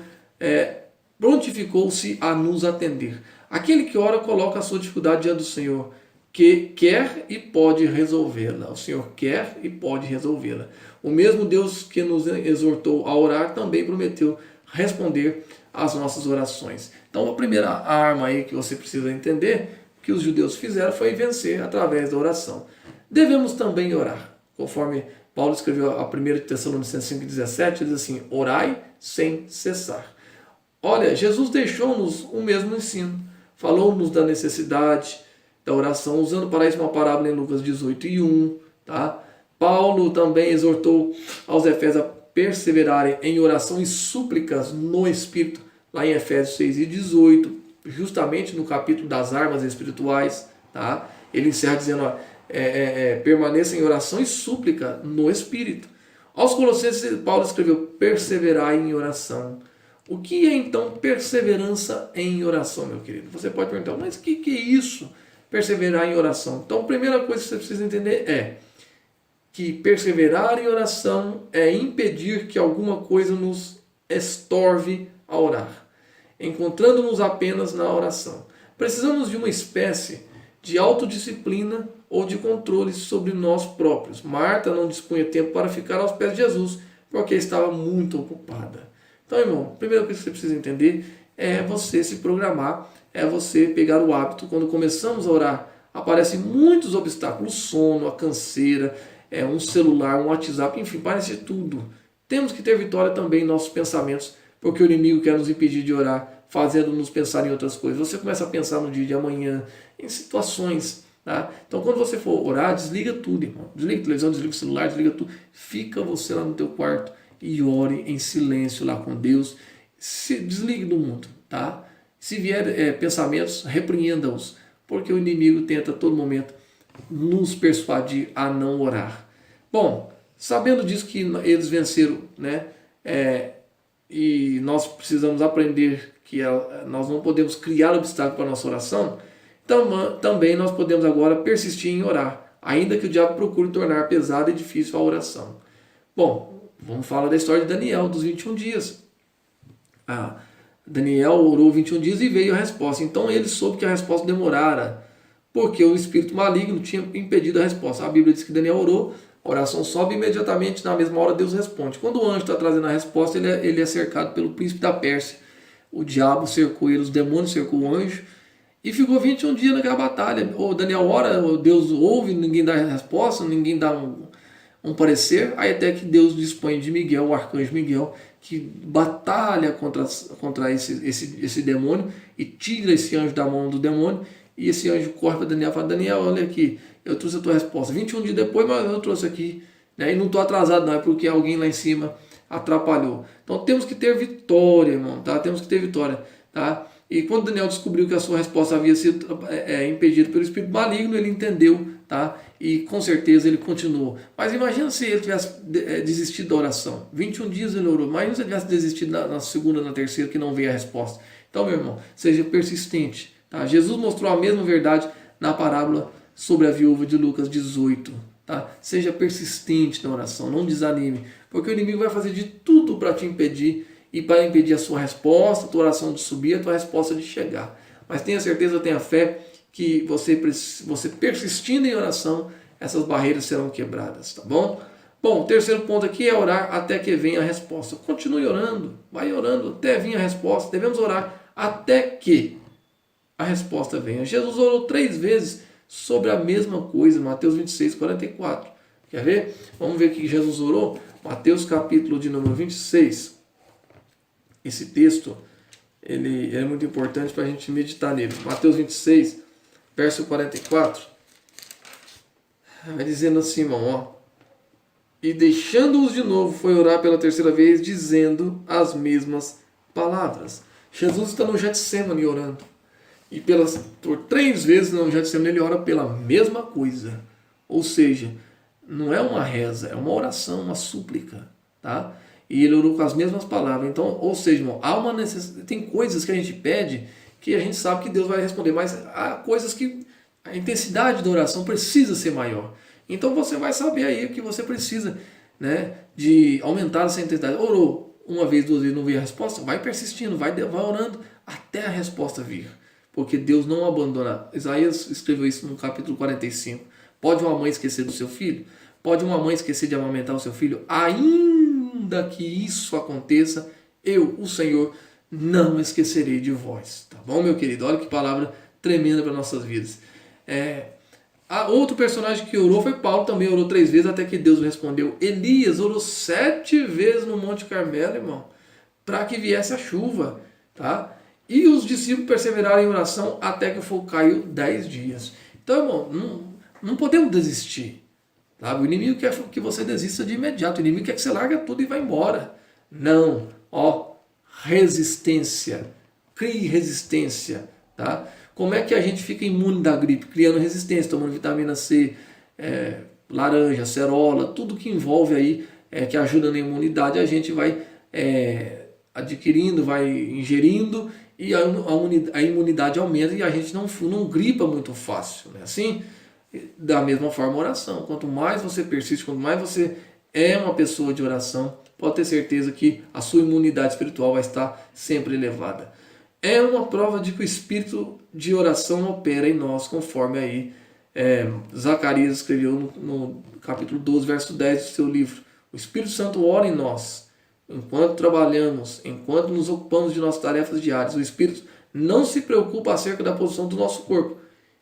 prontificou-se a nos atender. Aquele que ora coloca a sua dificuldade diante do Senhor, que quer e pode resolvê-la. O Senhor quer e pode resolvê-la. O mesmo Deus que nos exortou a orar também prometeu responder às nossas orações. Então a primeira arma aí que você precisa entender que os judeus fizeram foi vencer através da oração. Devemos também orar, conforme Paulo escreveu a 1 Tessalonicenses 5,17, diz assim, orai sem cessar. Olha, Jesus deixou-nos o mesmo ensino, falou-nos da necessidade da oração, usando para isso uma parábola em Lucas 18:1, tá? Paulo também exortou aos Efésios a perseverarem em oração e súplicas no Espírito, lá em Efésios 6:18, justamente no capítulo das armas espirituais, tá? Ele encerra dizendo, ó, permaneça em oração e súplica no Espírito. Aos Colossenses, Paulo escreveu, perseverar em oração. O que é então perseverança em oração, meu querido? Você pode perguntar, mas o que é isso? Perseverar em oração. Então, a primeira coisa que você precisa entender é que perseverar em oração é impedir que alguma coisa nos estorve a orar, encontrando-nos apenas na oração. Precisamos de uma espécie de autodisciplina ou de controle sobre nós próprios. Marta não dispunha tempo para ficar aos pés de Jesus, porque estava muito ocupada. Então, irmão, a primeira coisa que você precisa entender é você se programar, é você pegar o hábito. Quando começamos a orar, aparecem muitos obstáculos, sono, a canseira, um celular, um WhatsApp, enfim, parece tudo. Temos que ter vitória também em nossos pensamentos, porque o inimigo quer nos impedir de orar, fazendo-nos pensar em outras coisas. Você começa a pensar no dia de amanhã, em situações, tá? Então, quando você for orar, desliga tudo, irmão. Desliga a televisão, desliga o celular, desliga tudo. Fica você lá no teu quarto e ore em silêncio lá com Deus. Se desligue do mundo, tá? Se vier pensamentos, repreenda-os, porque o inimigo tenta a todo momento nos persuadir a não orar. Bom, sabendo disso que eles venceram, né? E nós precisamos aprender que nós não podemos criar obstáculo para a nossa oração, então também nós podemos agora persistir em orar, ainda que o diabo procure tornar pesada e difícil a oração. Bom, vamos falar da história de Daniel, dos 21 dias. Daniel orou 21 dias e veio a resposta. Então ele soube que a resposta demorara, porque o espírito maligno tinha impedido a resposta. A Bíblia diz que Daniel orou, a oração sobe imediatamente, na mesma hora Deus responde. Quando o anjo está trazendo a resposta, ele é cercado pelo príncipe da Pérsia. O diabo cercou ele, os demônios cercou o anjo, e ficou 21 dias naquela batalha. O Daniel ora, Deus ouve, ninguém dá resposta, ninguém dá um parecer, aí até que Deus dispõe de Miguel, o arcanjo Miguel, que batalha contra esse demônio e tira esse anjo da mão do demônio. E esse anjo corre para Daniel e fala, Daniel, olha aqui, eu trouxe a tua resposta. 21 dias depois, mas eu trouxe aqui, né? E não estou atrasado não, é porque alguém lá em cima atrapalhou. Então temos que ter vitória, irmão, tá? Temos que ter vitória, tá? E quando Daniel descobriu que a sua resposta havia sido impedida pelo espírito maligno, ele entendeu, tá? E com certeza ele continuou. Mas imagina se ele tivesse desistido da oração. 21 dias ele orou. Imagina se ele tivesse desistido na segunda, na terceira, que não veio a resposta. Então, meu irmão, seja persistente. Tá? Jesus mostrou a mesma verdade na parábola sobre a viúva de Lucas 18. Tá? Seja persistente na oração, não desanime, porque o inimigo vai fazer de tudo para te impedir e para impedir a sua resposta, a tua oração de subir, a tua resposta de chegar. Mas tenha certeza, tenha fé que você persistindo em oração, essas barreiras serão quebradas, tá bom? Bom, o terceiro ponto aqui é orar até que venha a resposta. Continue orando, vai orando até vir a resposta. Devemos orar até que a resposta venha. Jesus orou 3 vezes sobre a mesma coisa, Mateus 26, 44. Quer ver? Vamos ver o que Jesus orou. Mateus capítulo de número 26. Esse texto ele é muito importante para a gente meditar nele. Mateus 26, verso 44, vai dizendo assim, irmão, ó. E deixando-os de novo, foi orar pela terceira vez, dizendo as mesmas palavras. Jesus está no Getsemane orando. E por 3 vezes no Getsemane ele ora pela mesma coisa. Ou seja, não é uma reza, é uma oração, uma súplica, tá? E ele orou com as mesmas palavras. Então, ou seja, irmão, há uma necessidade, tem coisas que a gente pede que a gente sabe que Deus vai responder, mas há coisas que a intensidade da oração precisa ser maior. Então você vai saber aí que você precisa, né, de aumentar essa intensidade. Orou 1 vez, 2 vezes, não veio a resposta? Vai persistindo, vai orando até a resposta vir. Porque Deus não abandona. Isaías escreveu isso no capítulo 45. Pode uma mãe esquecer do seu filho? Pode uma mãe esquecer de amamentar o seu filho? Ainda que isso aconteça, eu, o Senhor, não esquecerei de vós. Tá bom, meu querido? Olha que palavra tremenda para nossas vidas. Outro personagem que orou foi Paulo, também orou 3 vezes até que Deus respondeu. Elias orou 7 vezes no Monte Carmelo, irmão, para que viesse a chuva, tá? E os discípulos perseveraram em oração até que o fogo caiu 10 dias. Então, irmão, não podemos desistir. Tá? O inimigo quer que você desista de imediato. O inimigo quer que você largue tudo e vá embora. Não. Resistência. Crie resistência. Tá? Como é que a gente fica imune da gripe? Criando resistência, tomando vitamina C, laranja, cerola, tudo que envolve aí, que ajuda na imunidade, a gente vai adquirindo, vai ingerindo e a imunidade aumenta e a gente não gripa muito fácil. Né? Assim, da mesma forma, a oração. Quanto mais você persiste, quanto mais você é uma pessoa de oração, pode ter certeza que a sua imunidade espiritual vai estar sempre elevada. É uma prova de que o espírito de oração opera em nós, conforme aí Zacarias escreveu no capítulo 12, verso 10 do seu livro. O Espírito Santo ora em nós, enquanto trabalhamos, enquanto nos ocupamos de nossas tarefas diárias. O Espírito não se preocupa acerca da posição do nosso corpo.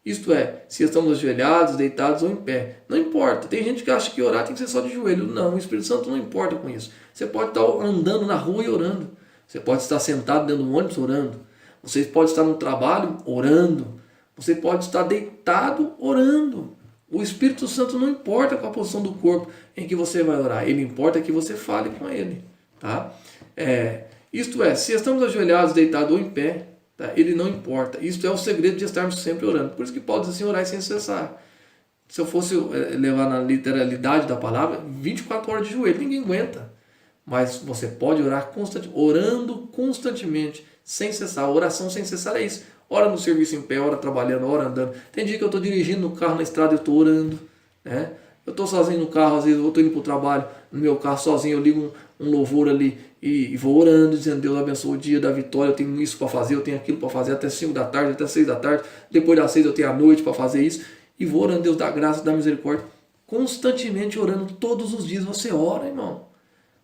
Isto é, se estamos ajoelhados, deitados ou em pé. Não importa. Tem gente que acha que orar tem que ser só de joelho. Não, o Espírito Santo não importa com isso. Você pode estar andando na rua e orando. Você pode estar sentado dentro do ônibus orando. Você pode estar no trabalho orando. Você pode estar deitado orando. O Espírito Santo não importa com a posição do corpo em que você vai orar. Ele importa que você fale com ele. Tá? Isto é, se estamos ajoelhados, deitados ou em pé, tá? Ele não importa. Isto é o segredo de estarmos sempre orando. Por isso que Paulo diz assim, orar sem cessar. Se eu fosse levar na literalidade da palavra, 24 horas de joelho, ninguém aguenta. Mas você pode orar orando constantemente, sem cessar. A oração sem cessar é isso. Ora no serviço em pé, ora trabalhando, ora andando. Tem dia que eu estou dirigindo no carro, na estrada, eu estou orando. Né? Eu estou sozinho no carro, às vezes eu estou indo para o trabalho, no meu carro sozinho, eu ligo um louvor ali e vou orando, dizendo Deus abençoe o dia da vitória, eu tenho isso para fazer, eu tenho aquilo para fazer, até 5 da tarde, até 6 da tarde, depois das 6 eu tenho a noite para fazer isso, e vou orando, Deus dá graça, dá misericórdia, constantemente orando, todos os dias você ora, irmão.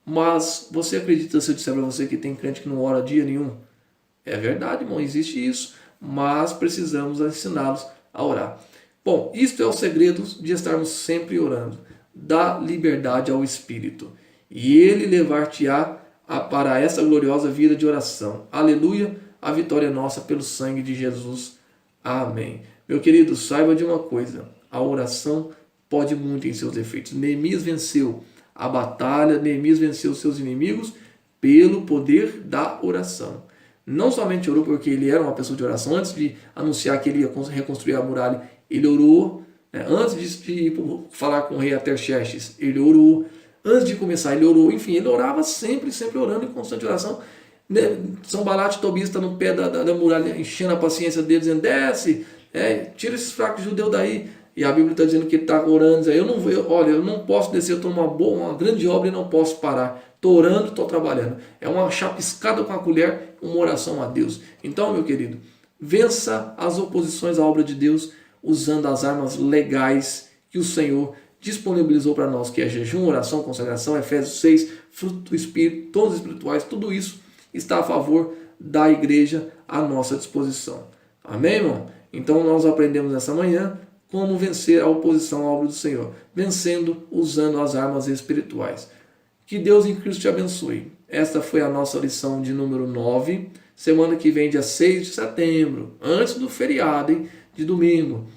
Mas você acredita se eu disser para você que tem crente que não ora dia nenhum? É verdade, irmão, existe isso, mas precisamos ensiná-los a orar. Bom, isto é o segredo de estarmos sempre orando. Dá liberdade ao Espírito. E Ele levar-te-á para essa gloriosa vida de oração. Aleluia, a vitória é nossa pelo sangue de Jesus. Amém. Meu querido, saiba de uma coisa. A oração pode muito em seus efeitos. Neemias venceu a batalha, Neemias venceu seus inimigos pelo poder da oração. Não somente orou porque ele era uma pessoa de oração, antes de anunciar que ele ia reconstruir a muralha, ele orou, né? Antes de ir falar com o rei Artaxerxes, ele orou, antes de começar ele orou, enfim, ele orava sempre orando em constante oração. Sanbalat e Tobias estão no pé da muralha, enchendo a paciência deles, dizendo, desce, tira esses fracos judeus daí. E a Bíblia está dizendo que ele está orando, eu não posso descer, eu estou uma grande obra e não posso parar. Estou orando, estou trabalhando. É uma chapiscada com a colher, uma oração a Deus. Então, meu querido, vença as oposições à obra de Deus usando as armas legais que o Senhor disponibilizou para nós, que é jejum, oração, consagração, Efésios 6, fruto do Espírito, dons espirituais, tudo isso está a favor da igreja à nossa disposição. Amém, irmão? Então, nós aprendemos nessa manhã como vencer a oposição à obra do Senhor, vencendo usando as armas espirituais. Que Deus em Cristo te abençoe. Esta foi a nossa lição de número 9 semana que vem, dia 6 de setembro, antes do feriado, hein, de domingo.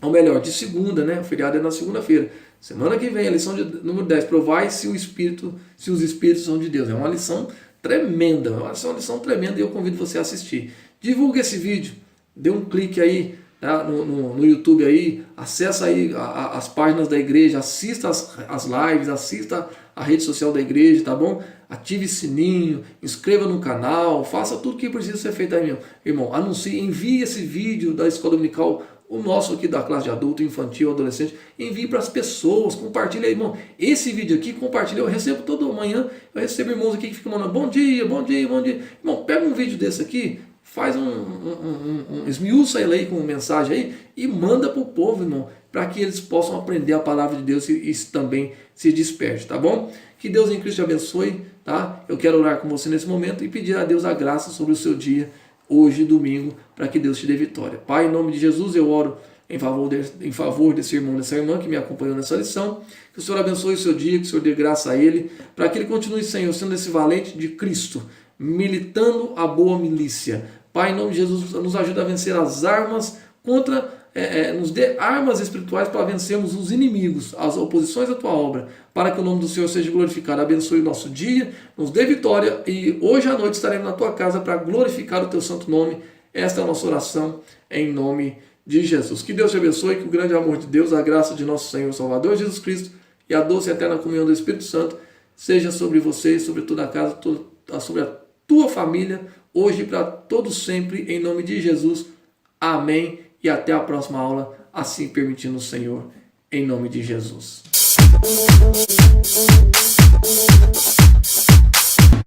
Ou melhor, de segunda, né? O feriado é na segunda-feira. Semana que vem, a lição de número 10, provai se os espíritos são de Deus. É uma lição tremenda, é uma lição tremenda e eu convido você a assistir. Divulgue esse vídeo, dê um clique aí, tá, no YouTube aí, acessa aí as páginas da igreja, assista as lives, assista a rede social da igreja, tá bom? Ative sininho, inscreva no canal, faça tudo que precisa ser feito aí, meu irmão. Anuncie, envie esse vídeo da escola dominical, o nosso aqui da classe de adulto, infantil, adolescente, envie para as pessoas, compartilha aí, irmão. Esse vídeo aqui, compartilha, eu recebo toda manhã, eu recebo irmãos aqui que ficam mandando bom dia, bom dia, bom dia. Irmão, pega um vídeo desse aqui, faz esmiuça ele aí com mensagem aí e manda para o povo, irmão, para que eles possam aprender a palavra de Deus e também se desperte, tá bom? Que Deus em Cristo te abençoe, tá? Eu quero orar com você nesse momento e pedir a Deus a graça sobre o seu dia, hoje, domingo, para que Deus te dê vitória. Pai, em nome de Jesus, eu oro em favor desse irmão, dessa irmã que me acompanhou nessa lição. Que o Senhor abençoe o seu dia, que o Senhor dê graça a ele, para que ele continue, Senhor, sendo esse valente de Cristo, militando a boa milícia. Pai, em nome de Jesus, nos ajuda a vencer as armas nos dê armas espirituais para vencermos os inimigos, as oposições à tua obra, para que o nome do Senhor seja glorificado. Abençoe o nosso dia, nos dê vitória e hoje à noite estaremos na tua casa para glorificar o teu santo nome. Esta é a nossa oração em nome de Jesus. Que Deus te abençoe, que o grande amor de Deus, a graça de nosso Senhor e Salvador Jesus Cristo e a doce e eterna comunhão do Espírito Santo seja sobre você, sobre toda a casa, sobre a tua família, hoje e para todos sempre, em nome de Jesus. Amém. E até a próxima aula, assim permitindo o Senhor, em nome de Jesus.